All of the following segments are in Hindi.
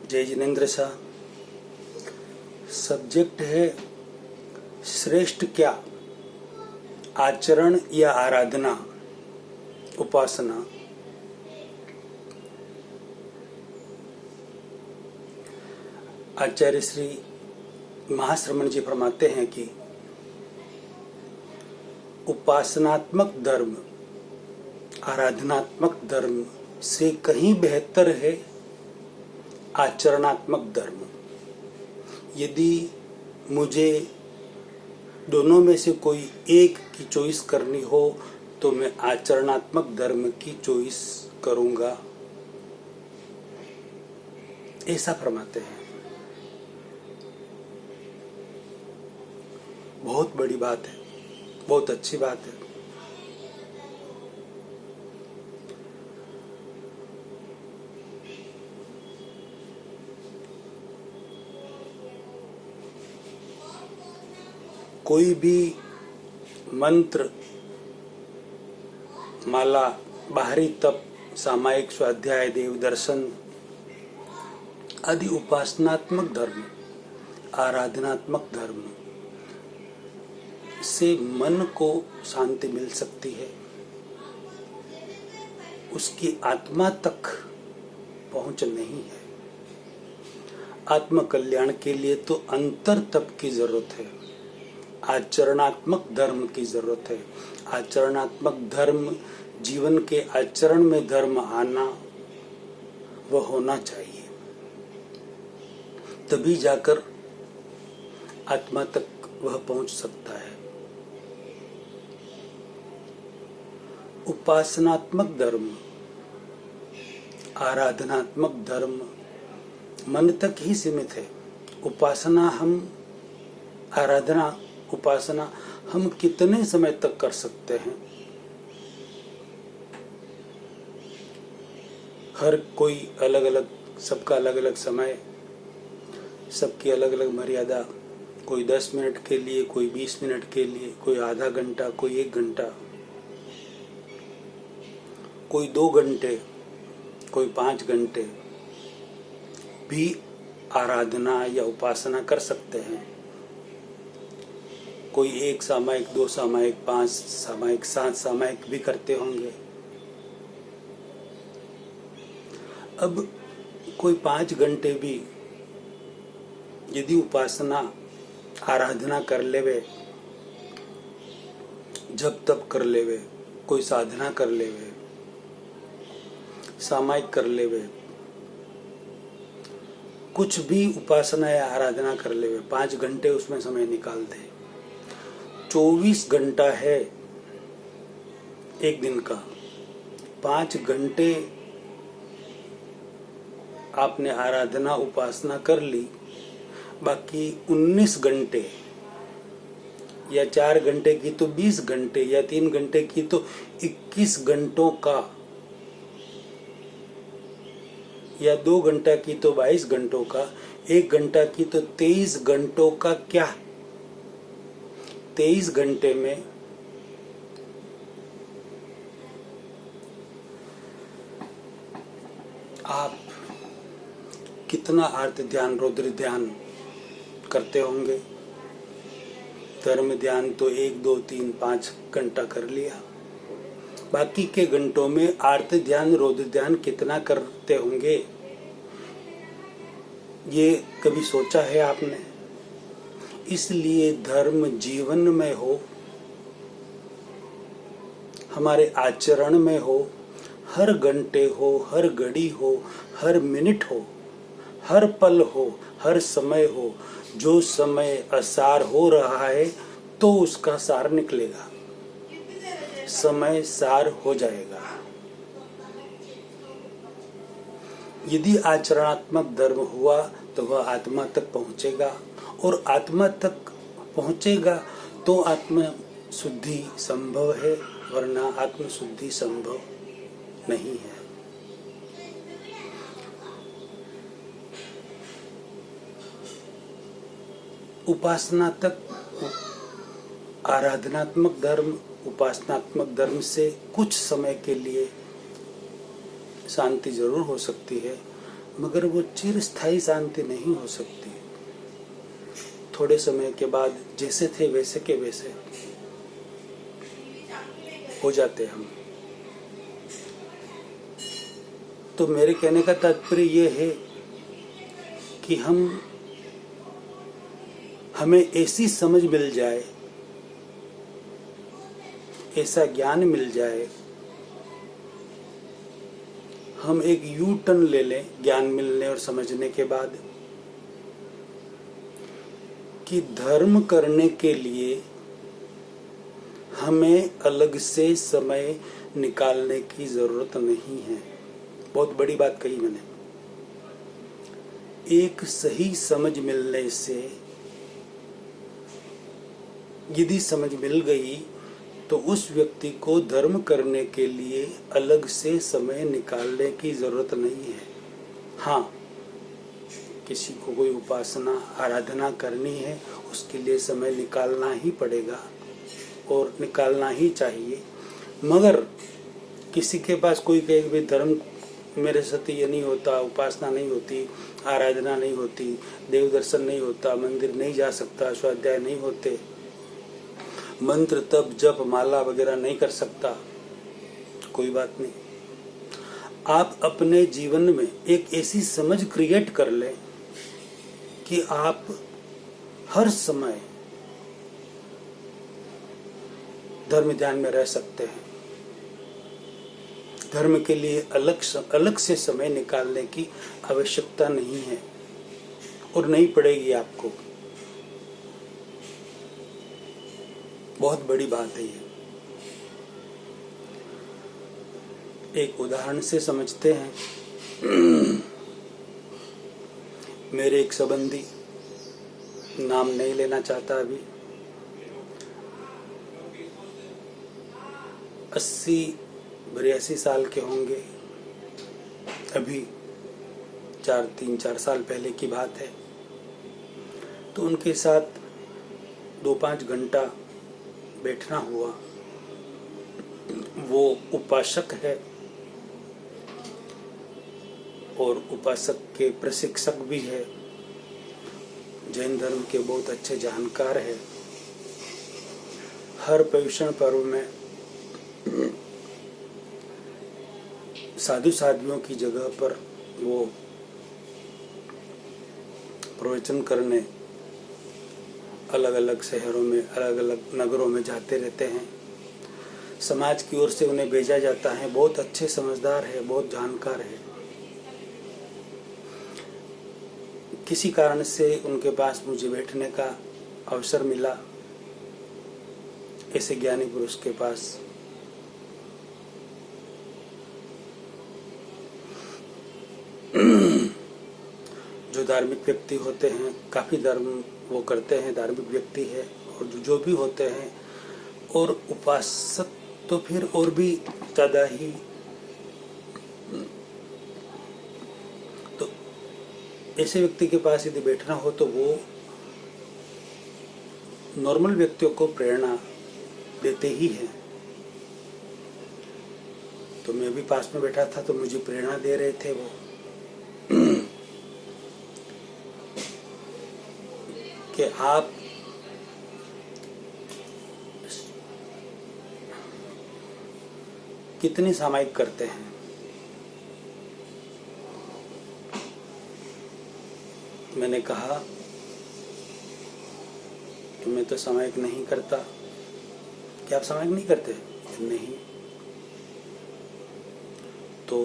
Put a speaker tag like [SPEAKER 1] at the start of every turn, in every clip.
[SPEAKER 1] जय जिनेन्द्र शाह। सब्जेक्ट है श्रेष्ठ क्या, आचरण या आराधना, उपासना। आचार्य श्री महाश्रमण जी फरमाते हैं कि उपासनात्मक धर्म आराधनात्मक धर्म से कहीं बेहतर है आचरणात्मक धर्म। यदि मुझे दोनों में से कोई एक की चॉइस करनी हो तो मैं आचरणात्मक धर्म की चॉइस करूंगा, ऐसा फरमाते हैं। बहुत बड़ी बात है, बहुत अच्छी बात है। कोई भी मंत्र, माला, बाहरी तप, सामायिक स्वाध्याय, देव दर्शन आदि उपासनात्मक धर्म, आराधनात्मक धर्म से मन को शांति मिल सकती है, उसकी आत्मा तक पहुंच नहीं है। आत्म कल्याण के लिए तो अंतर तप की जरूरत है, आचरणात्मक धर्म की जरूरत है। आचरणात्मक धर्म, जीवन के आचरण में धर्म आना, वह होना चाहिए, तभी जाकर आत्मा तक वह पहुंच सकता है। उपासनात्मक धर्म, आराधनात्मक धर्म मन तक ही सीमित है। उपासना हम आराधना उपासना हम कितने समय तक कर सकते हैं? हर कोई अलग अलग, सबका अलग अलग समय, सबकी अलग अलग मर्यादा। कोई 10 मिनट के लिए, कोई 20 मिनट के लिए, कोई आधा घंटा, कोई 1 घंटा, कोई 2 घंटे, कोई 5 घंटे भी आराधना या उपासना कर सकते हैं। कोई 1 सामायिक, 2 सामायिक, 5 सामायिक, 7 सामायिक भी करते होंगे। अब कोई 5 घंटे भी यदि उपासना आराधना कर लेवे, जब तब कर लेवे, कोई साधना कर लेवे, सामायिक कर लेवे, कुछ भी उपासना या आराधना कर लेवे, 5 घंटे उसमें समय निकाल दे, 24 घंटा है एक दिन का। 5 घंटे आपने आराधना उपासना कर ली, बाकी 19 घंटे या 4 घंटे की तो 20 घंटे या 3 घंटे की तो 21 घंटों का, या 2 घंटा की तो 22 घंटों का, 1 घंटा की तो 23 घंटों का। क्या 23 घंटे में आप कितना आर्त ध्यान, रौद्र ध्यान करते होंगे? धर्म ध्यान तो 1, 2, 3, 5 घंटा कर लिया, बाकी के घंटों में आर्त ध्यान, रौद्र ध्यान कितना करते होंगे? ये कभी सोचा है आपने? इसलिए धर्म जीवन में हो, हमारे आचरण में हो, हर घंटे हो, हर घड़ी हो, हर मिनट हो, हर पल हो, हर समय हो। जो समय असार हो रहा है तो उसका सार निकलेगा, समय सार हो जाएगा। यदि आचरणात्मक धर्म हुआ तो वह आत्मा तक पहुंचेगा, और आत्मा तक पहुंचेगा तो आत्म शुद्धि संभव है, वरना आत्म शुद्धि संभव नहीं है। उपासना तक, आराधनात्मक धर्म, उपासनात्मक धर्म से कुछ समय के लिए शांति जरूर हो सकती है, मगर वो चिरस्थायी शांति नहीं हो सकती। थोड़े समय के बाद जैसे थे वैसे के वैसे हो जाते हम। तो मेरे कहने का तात्पर्य ये है कि हमें ऐसी समझ मिल जाए, ऐसा ज्ञान मिल जाए, हम एक यू टर्न ले लें ज्ञान मिलने और समझने के बाद, कि धर्म करने के लिए हमें अलग से समय निकालने की जरूरत नहीं है। बहुत बड़ी बात कही मैंने। एक सही समझ मिलने से, यदि समझ मिल गई तो उस व्यक्ति को धर्म करने के लिए अलग से समय निकालने की जरूरत नहीं है। हाँ, किसी को कोई उपासना आराधना करनी है, उसके लिए समय निकालना ही पड़ेगा और निकालना ही चाहिए। मगर किसी के पास कोई कहे कि धर्म मेरे साथ ये नहीं होता, उपासना नहीं होती, आराधना नहीं होती, देव दर्शन नहीं होता, मंदिर नहीं जा सकता, स्वाध्याय नहीं होते, मंत्र तप जप माला वगैरह नहीं कर सकता, कोई बात नहीं। आप अपने जीवन में एक ऐसी समझ क्रिएट कर लें कि आप हर समय धर्म ध्यान में रह सकते हैं। धर्म के लिए अलग से समय निकालने की आवश्यकता नहीं है और नहीं पड़ेगी आपको। बहुत बड़ी बात है ये। एक उदाहरण से समझते हैं। मेरे एक संबंधी, नाम नहीं लेना चाहता अभी, 80-82 साल के होंगे। अभी 3-4 साल पहले की बात है। तो उनके साथ 2-5 घंटा बैठना हुआ। वो उपासक है और उपासक के प्रशिक्षक भी है, जैन धर्म के बहुत अच्छे जानकार है। हर पर्युषण पर्व में साधु साध्वियों की जगह पर वो प्रवचन करने अलग अलग शहरों में, अलग अलग नगरों में जाते रहते हैं। समाज की ओर से उन्हें भेजा जाता है। बहुत अच्छे समझदार है, बहुत जानकार है। किसी कारण से उनके पास मुझे बैठने का अवसर मिला। ऐसे ज्ञानी पुरुष के पास जो धार्मिक व्यक्ति होते हैं, काफी धर्म वो करते हैं, धार्मिक व्यक्ति है, और जो भी होते हैं, और उपासक तो फिर और भी ज्यादा ही। तो ऐसे व्यक्ति के पास यदि बैठना हो तो वो नॉर्मल व्यक्तियों को प्रेरणा देते ही हैं। तो मैं भी पास में बैठा था तो मुझे प्रेरणा दे रहे थे वो कि आप कितनी सामायिक करते हैं। मैंने कहा कि मैं तो सामायिक नहीं करता। क्या आप सामायिक नहीं करते? नहीं। तो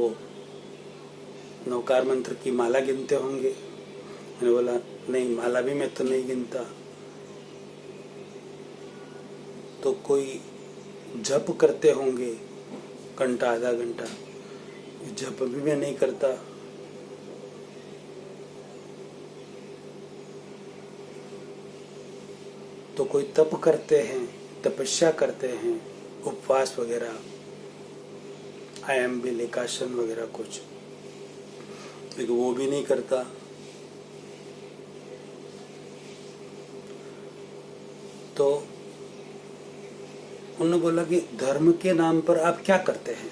[SPEAKER 1] नवकार मंत्र की माला गिनते होंगे? मैंने बोला नहीं, माला भी मैं तो नहीं गिनता। तो कोई जप करते होंगे घंटा आधा घंटा? जप भी मैं नहीं करता। तो कोई तप करते हैं, तपस्या करते हैं, उपवास वगैरह, आयम बिलिकाशन वगैरह कुछ, लेकिन वो भी नहीं करता। तो उन्होंने बोला कि धर्म के नाम पर आप क्या करते हैं?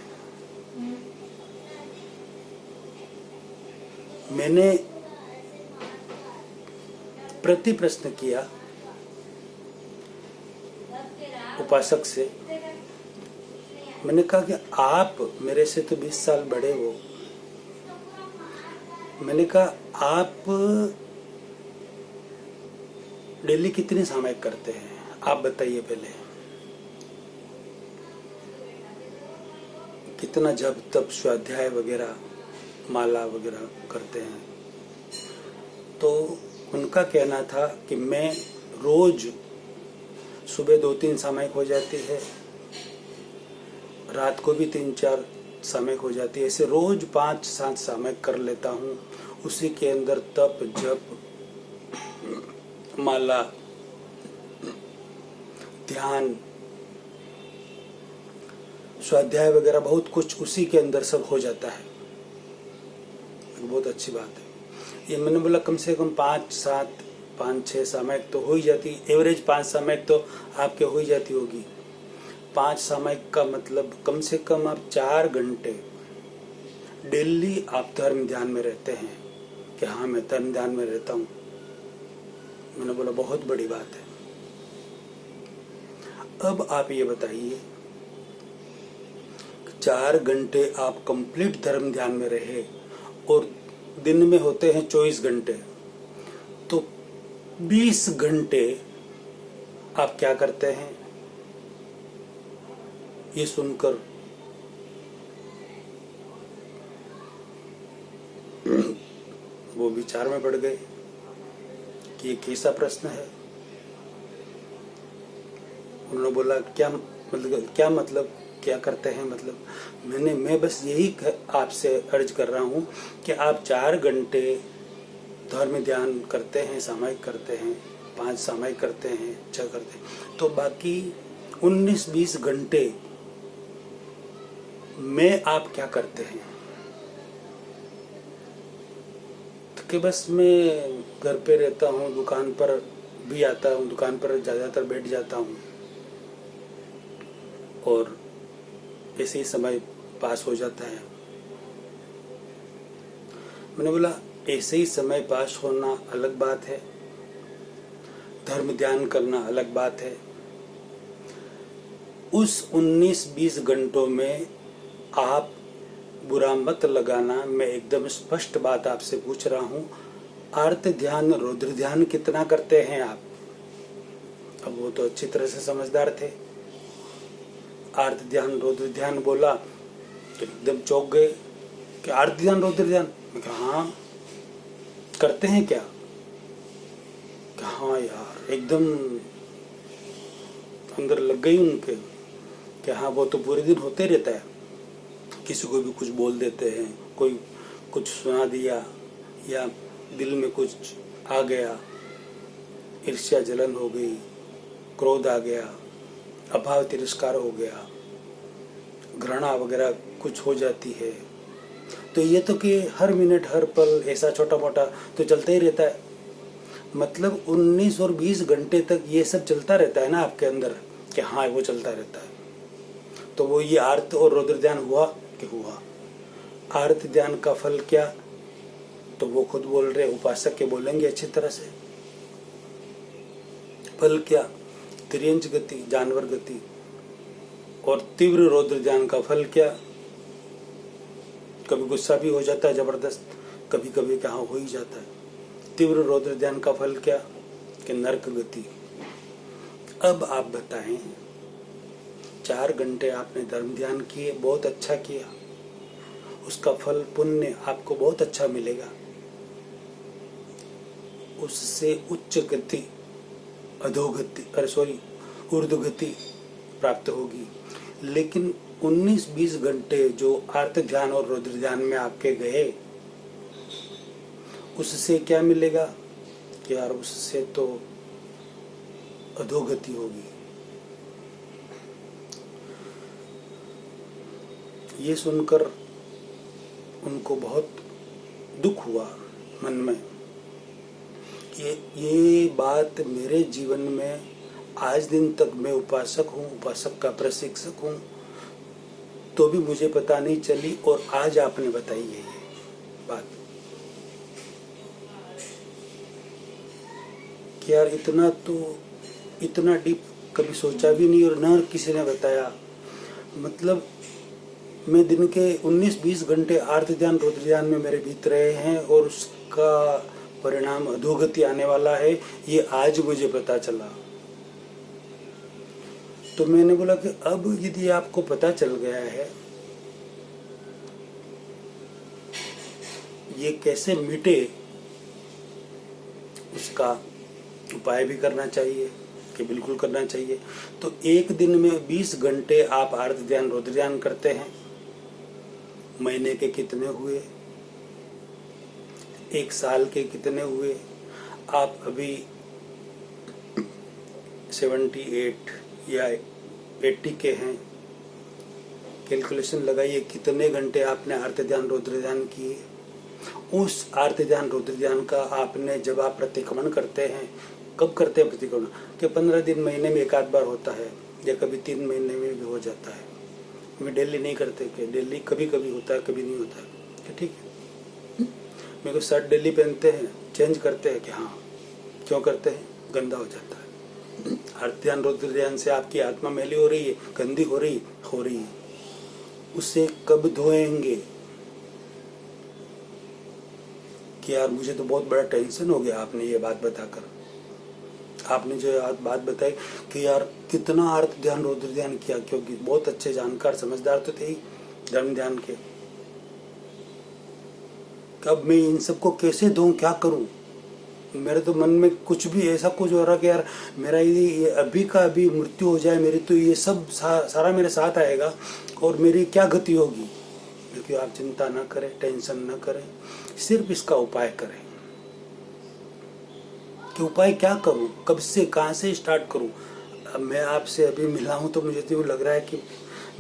[SPEAKER 1] मैंने प्रति प्रश्न किया उपासक से। मैंने कहा कि आप मेरे से तो 20 साल बड़े हो। मैंने कहा आप डेली कितने सामायिक करते हैं, आप बताइए पहले। कितना जप तप स्वाध्याय वगैरह माला वगैरह करते हैं। तो उनका कहना था कि मैं रोज सुबह 2-3 सामायिक हो जाती है, रात को भी 3-4 सामायिक हो जाती है, ऐसे रोज 5-7 सामायिक कर लेता हूँ। उसी के अंदर तप जप माला ध्यान स्वाध्याय वगैरह बहुत कुछ उसी के अंदर सब हो जाता है। बहुत अच्छी बात है ये। मैंने बोला कम से कम 5-6 सामायिक तो हो ही जाती, एवरेज 5 सामायिक तो आपके हो ही जाती होगी। 5 सामायिक का मतलब कम से कम आप 4 घंटे डेली आप धर्म ध्यान में रहते हैं कि हाँ मैं धर्म ध्यान में रहता हूँ। मैंने बोला बहुत बड़ी बात है। अब आप ये बताइए 4 घंटे आप कंप्लीट धर्म ध्यान में रहे और दिन में होते हैं 24 घंटे, तो 20 घंटे आप क्या करते हैं? ये सुनकर वो विचार में पड़ गए कि ये कैसा प्रश्न है। उन्होंने बोला क्या मतलब क्या करते हैं, मतलब मैं बस यही आपसे अर्ज कर रहा हूँ कि आप 4 घंटे धर्म ध्यान करते हैं, सामायिक करते हैं, 5 सामायिक करते हैं, 6 करते हैं, तो बाकी 19-20 घंटे में आप क्या करते हैं? तो कि बस मैं घर पे रहता हूँ, दुकान पर भी आता हूँ, दुकान पर ज़्यादातर बैठ जाता हूँ और ऐसे ही समय पास हो जाता है। मैंने बोला ऐसे ही समय पास होना अलग बात है, धर्म ध्यान करना अलग बात है। उस 19-20 घंटों में आप बुरा मत लगाना, मैं एकदम स्पष्ट बात आपसे पूछ रहा हूँ, आर्त ध्यान रुद्र ध्यान कितना करते हैं आप? अब वो तो अच्छी तरह से समझदार थे। आर्त ध्यान रुद्र ध्यान बोला तो एकदम चौंक गए कि आर्त ध्यान रुद्र ध्यान। मैं कहा हाँ करते हैं क्या? हाँ यार, एकदम अंदर लग गई उनके कि हाँ वो तो पूरे दिन होते रहता है। किसी को भी कुछ बोल देते हैं, कोई कुछ सुना दिया या दिल में कुछ आ गया, ईर्ष्या जलन हो गई, क्रोध आ गया, अभाव तिरस्कार हो गया, घृणा वगैरह कुछ हो जाती है। तो ये तो कि हर मिनट हर पल ऐसा छोटा मोटा तो चलता ही रहता है। मतलब 19 और 20 घंटे तक ये सब चलता रहता है ना आपके अंदर कि हाँ वो चलता रहता है। तो वो ये आर्त और रुद्र ध्यान हुआ कि हुआ। आर्त ध्यान का फल क्या? तो वो खुद बोल रहे, उपासक के बोलेंगे अच्छी तरह से। फल क्या? तिर्यंच गति, जानवर गति। और तीव्र रौद्र ध्यान का फल क्या? कभी गुस्सा भी हो जाता है जबरदस्त, कभी कभी कहाँ हो ही जाता है। तीव्र रौद्र ध्यान का फल क्या? कि नरक गति। अब आप बताएं, 4 घंटे आपने धर्म ध्यान किए, बहुत अच्छा किया, उसका फल पुण्य आपको बहुत अच्छा मिलेगा। उससे उच्च गति ऊर्ध्वगति प्राप्त होगी। लेकिन 19-20 घंटे जो आर्त ध्यान और रुद्र ध्यान में आपके गए, उससे क्या मिलेगा? कि यार उससे तो अधोगति होगी। ये सुनकर उनको बहुत दुख हुआ मन में। ये बात मेरे जीवन में आज दिन तक, मैं उपासक हूँ, उपासक का प्रशिक्षक हूँ, तो भी मुझे पता नहीं चली और आज आपने बताई है ये बात। कि यार इतना डीप कभी सोचा भी नहीं और न किसी ने बताया। मतलब मैं दिन के 19-20 घंटे आर्त ध्यान रुद्र ध्यान में मेरे बीत रहे हैं और उसका परिणाम अधोगति आने वाला है, ये आज मुझे पता चला। तो मैंने बोला कि अब यदि आपको पता चल गया है, ये कैसे मिटे, उसका उपाय भी करना चाहिए कि बिल्कुल करना चाहिए। तो एक दिन में 20 घंटे आप आर्त ध्यान रुद्र ध्यान करते हैं, महीने के कितने हुए, एक साल के कितने हुए, आप अभी 78 या 80 के हैं, कैलकुलेशन लगाइए कितने घंटे आपने आर्त ध्यान रुद्र ध्यान किए। उस आर्त ध्यान रुद्र ध्यान का आपने, जब आप प्रतिक्रमण करते हैं, कब करते हैं प्रतिक्रमण, कि 15 दिन महीने में एक आध बार होता है या कभी 3 महीने में भी हो जाता है। मैं डेली नहीं करते कि डेली कभी कभी होता है, कभी नहीं होता है, ठीक है। मेरे को शर्ट डेली पहनते हैं, चेंज करते हैं कि हाँ, क्यों करते हैं, गंदा हो जाता है। आर्त ध्यान रुद्र ध्यान से आपकी आत्मा मैली हो रही है, गंदी हो रही है, उससे कब धोएंगे। कि यार मुझे तो बहुत बड़ा टेंशन हो गया आपने ये बात बताकर। आपने जो बात बताई कि यार कितना आर्त ध्यान रुद्र ध्यान किया, क्योंकि बहुत अच्छे जानकार समझदार तो थे ही धर्म ध्यान के। कब मैं इन सबको कैसे दूं, क्या करूं। मेरे तो मन में कुछ भी ऐसा कुछ हो रहा कि यार मेरा ये अभी का अभी मृत्यु हो जाए मेरी, तो ये सब सारा मेरे साथ आएगा और मेरी क्या गति होगी। क्योंकि आप चिंता ना करें, टेंशन ना करें, सिर्फ इसका उपाय करें कि उपाय क्या करूं, कब से, कहां से स्टार्ट करूं। अब मैं आपसे अभी मिला हूं तो मुझे तो लग रहा है कि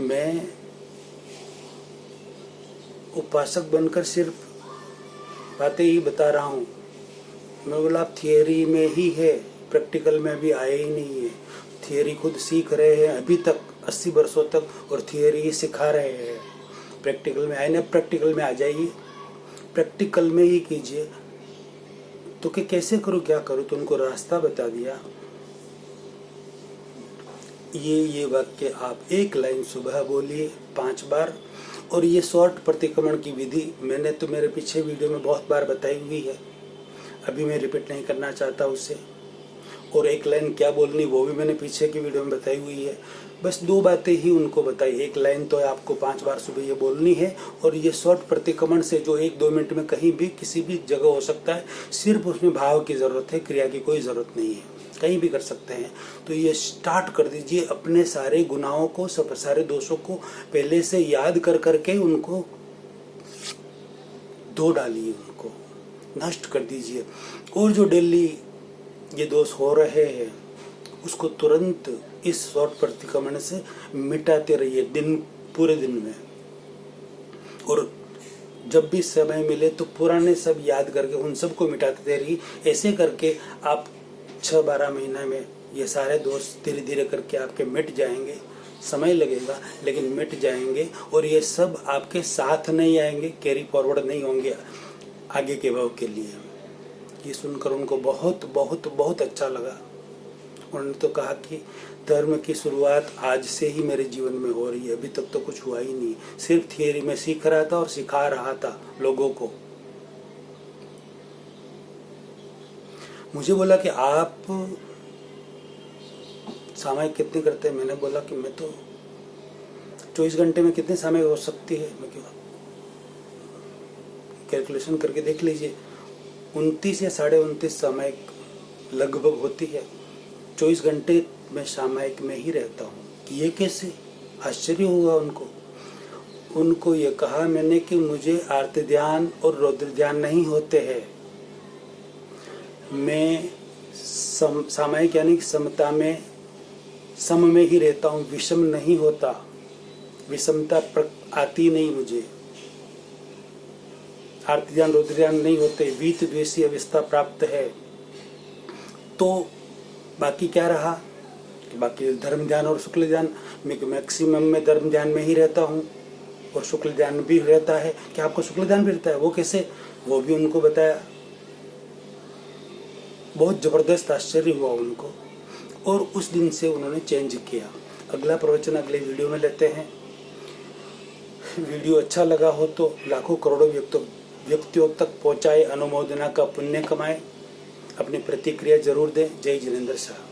[SPEAKER 1] मैं उपासक बनकर सिर्फ बातें ही बता रहा हूं। मैं बोला आप थियरी में ही है, प्रैक्टिकल में अभी आए ही नहीं है। थियरी खुद सीख रहे हैं अभी तक 80 वर्षों तक, और थियरी ही सिखा रहे हैं। प्रैक्टिकल में आए ना, प्रैक्टिकल में आ जाइए, प्रैक्टिकल में ही कीजिए। तो कि कैसे करूं, क्या करूं, तो उनको रास्ता बता दिया। ये वाक्य आप एक लाइन सुबह बोलिए 5 बार, और ये शॉर्ट प्रतिक्रमण की विधि मैंने तो मेरे पीछे वीडियो में बहुत बार बताई हुई है, अभी मैं रिपीट नहीं करना चाहता उसे। और एक लाइन क्या बोलनी वो भी मैंने पीछे की वीडियो में बताई हुई है। बस 2 बातें ही उनको बताई। एक लाइन तो आपको 5 बार सुबह ये बोलनी है, और ये शॉर्ट प्रतिक्रमण से जो 1-2 मिनट में कहीं भी किसी भी जगह हो सकता है, सिर्फ उसमें भाव की जरूरत है, क्रिया की कोई जरूरत नहीं है, कहीं भी कर सकते हैं। तो ये स्टार्ट कर दीजिए। अपने सारे गुनाहों को, सब सारे दोषों को पहले से याद कर करके उनको धो डालिए, उनको नष्ट कर दीजिए। और जो डेली ये दोष हो रहे हैं उसको तुरंत इस शॉर्ट प्रतिक्रमण से मिटाते रहिए, पूरे दिन में। और जब भी समय मिले तो पुराने सब याद करके उन सबको मिटाते रहिए। ऐसे करके आप 6-12 महीने में ये सारे दोष धीरे धीरे करके आपके मिट जाएंगे। समय लगेगा लेकिन मिट जाएंगे, और ये सब आपके साथ नहीं आएंगे, कैरी फॉरवर्ड नहीं होंगे आगे के भाव के लिए। ये सुनकर उनको बहुत बहुत बहुत अच्छा लगा। उन्होंने तो कहा कि धर्म की शुरुआत आज से ही मेरे जीवन में हो रही है, अभी तक तो कुछ हुआ ही नहीं, सिर्फ थियरी में सीख रहा था और सिखा रहा था लोगों को। मुझे बोला कि आप सामायिक कितने करते हैं। मैंने बोला कि मैं तो 24 घंटे में कितने सामायिक हो सकती है। मैं क्यों कैलकुलेशन करके देख लीजिए, 29 या 29.5 सामायिक लगभग होती है। 24 घंटे मैं सामायिक में ही रहता हूँ। ये कैसे, आश्चर्य हुआ उनको ये कहा मैंने कि मुझे आर्त ध्यान और रौद्र ध्यान नहीं होते हैं। मैं सामायिक यानी समता में, सम में ही रहता हूँ, विषम नहीं होता, विषमता आती नहीं मुझे। आर्त ध्यान रौद्र ध्यान नहीं होते, वीत द्वेषी अवस्था प्राप्त है। तो बाकी क्या रहा, बाकी धर्म ध्यान और शुक्ल ध्यान। मैं मैक्सिमम में धर्म ध्यान में ही रहता हूँ और शुक्ल ध्यान भी रहता है। क्या आपको शुक्ल ध्यान भी रहता है, वो कैसे, वो भी उनको बताया। बहुत जबरदस्त आश्चर्य हुआ उनको और उस दिन से उन्होंने चेंज किया। अगला प्रवचन अगले वीडियो में लेते हैं। वीडियो अच्छा लगा हो तो लाखों करोड़ों व्यक्तियों तक पहुंचाए, अनुमोदना का पुण्य कमाए। अपनी प्रतिक्रिया जरूर दें। जय जिनेंद्र शाह।